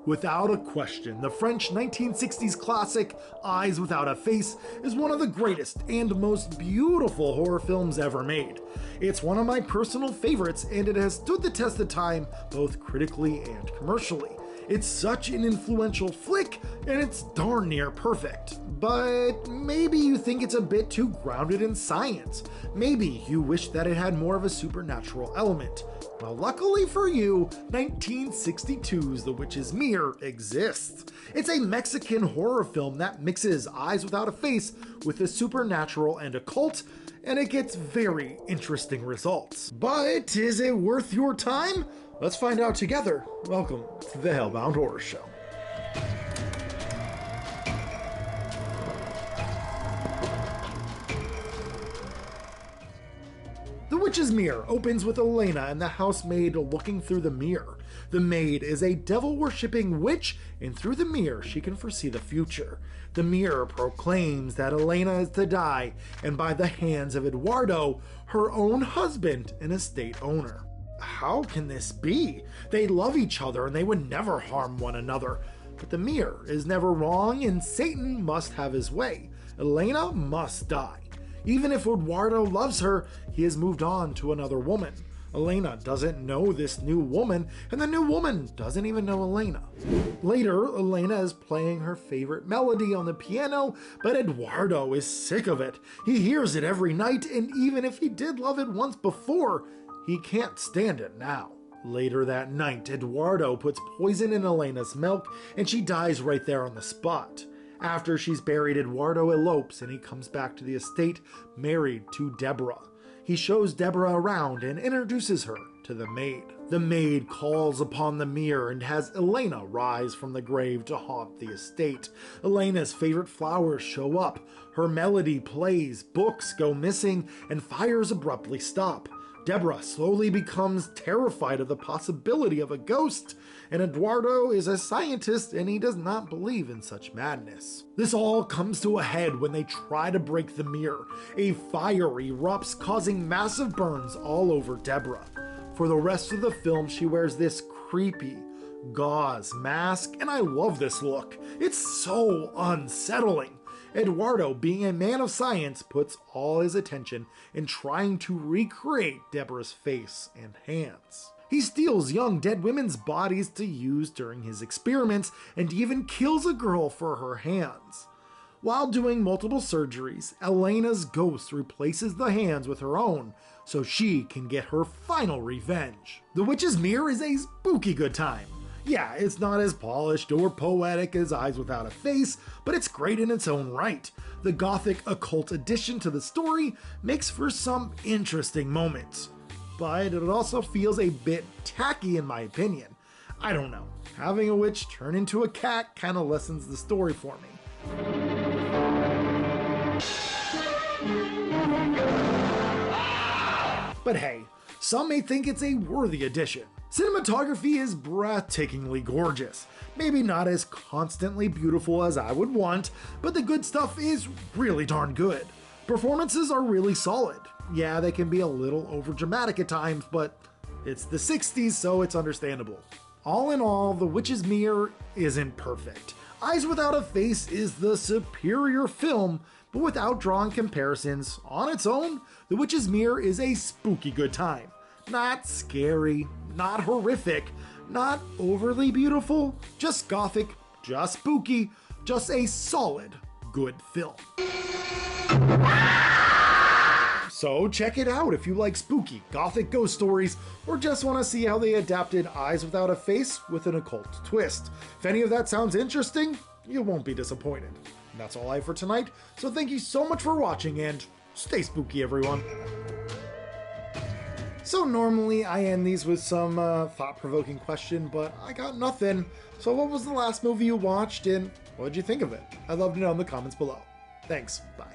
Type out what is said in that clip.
Without a question, the French 1960s classic Eyes Without a Face is one of the greatest and most beautiful horror films ever made. It's one of my personal favorites, and it has stood the test of time both critically and commercially. It's such an influential flick, and it's darn near perfect. But maybe you think it's a bit too grounded in science. Maybe you wish that it had more of a supernatural element. Well, luckily for you, 1962's The Witch's Mirror exists. It's a Mexican horror film that mixes Eyes Without a Face with the supernatural and occult, and it gets very interesting results. But is it worth your time? Let's find out together. Welcome to the HellBound Horror Show. The Witch's Mirror opens with Elena and the housemaid looking through the mirror. The maid is a devil-worshipping witch, and through the mirror she can foresee the future. The mirror proclaims that Elena is to die, and by the hands of Eduardo, her own husband and estate owner. How can this be? They love each other and they would never harm one another. But the mirror is never wrong, and Satan must have his way. Elena must die. Even if Eduardo loves her, he has moved on to another woman. Elena doesn't know this new woman, and the new woman doesn't even know Elena. Later, Elena is playing her favorite melody on the piano, but Eduardo is sick of it. He hears it every night, and even if he did love it once before, he can't stand it now. Later that night, Eduardo puts poison in Elena's milk, and she dies right there on the spot. After she's buried, Eduardo elopes and he comes back to the estate, married to Deborah. He shows Deborah around and introduces her to the maid. The maid calls upon the mirror and has Elena rise from the grave to haunt the estate. Elena's favorite flowers show up, her melody plays, books go missing, and fires abruptly stop. Deborah slowly becomes terrified of the possibility of a ghost, and Eduardo is a scientist and he does not believe in such madness. This all comes to a head when they try to break the mirror. A fire erupts, causing massive burns all over Deborah. For the rest of the film, she wears this creepy gauze mask, and I love this look. It's so unsettling. Eduardo, being a man of science, puts all his attention in trying to recreate Deborah's face and hands. He steals young dead women's bodies to use during his experiments and even kills a girl for her hands. While doing multiple surgeries, Elena's ghost replaces the hands with her own so she can get her final revenge. The Witch's Mirror is a spooky good time. Yeah, it's not as polished or poetic as Eyes Without a Face, but it's great in its own right. The gothic occult addition to the story makes for some interesting moments, but it also feels a bit tacky in my opinion. I don't know, having a witch turn into a cat kinda lessens the story for me. But hey, some may think it's a worthy addition. Cinematography is breathtakingly gorgeous. Maybe not as constantly beautiful as I would want, but the good stuff is really darn good. Performances are really solid. Yeah, they can be a little overdramatic at times, but it's the 60s, so it's understandable. All in all, The Witch's Mirror isn't perfect. Eyes Without a Face is the superior film, but without drawing comparisons, on its own, The Witch's Mirror is a spooky good time. Not scary, not horrific, not overly beautiful, just gothic, just spooky, just a solid, good film. So check it out if you like spooky, gothic ghost stories, or just want to see how they adapted Eyes Without a Face with an occult twist. If any of that sounds interesting, you won't be disappointed. And that's all I have for tonight, so thank you so much for watching, and stay spooky, everyone. So normally I end these with some thought-provoking question, but I got nothing. So what was the last movie you watched, and what did you think of it? I'd love to know in the comments below. Thanks, bye.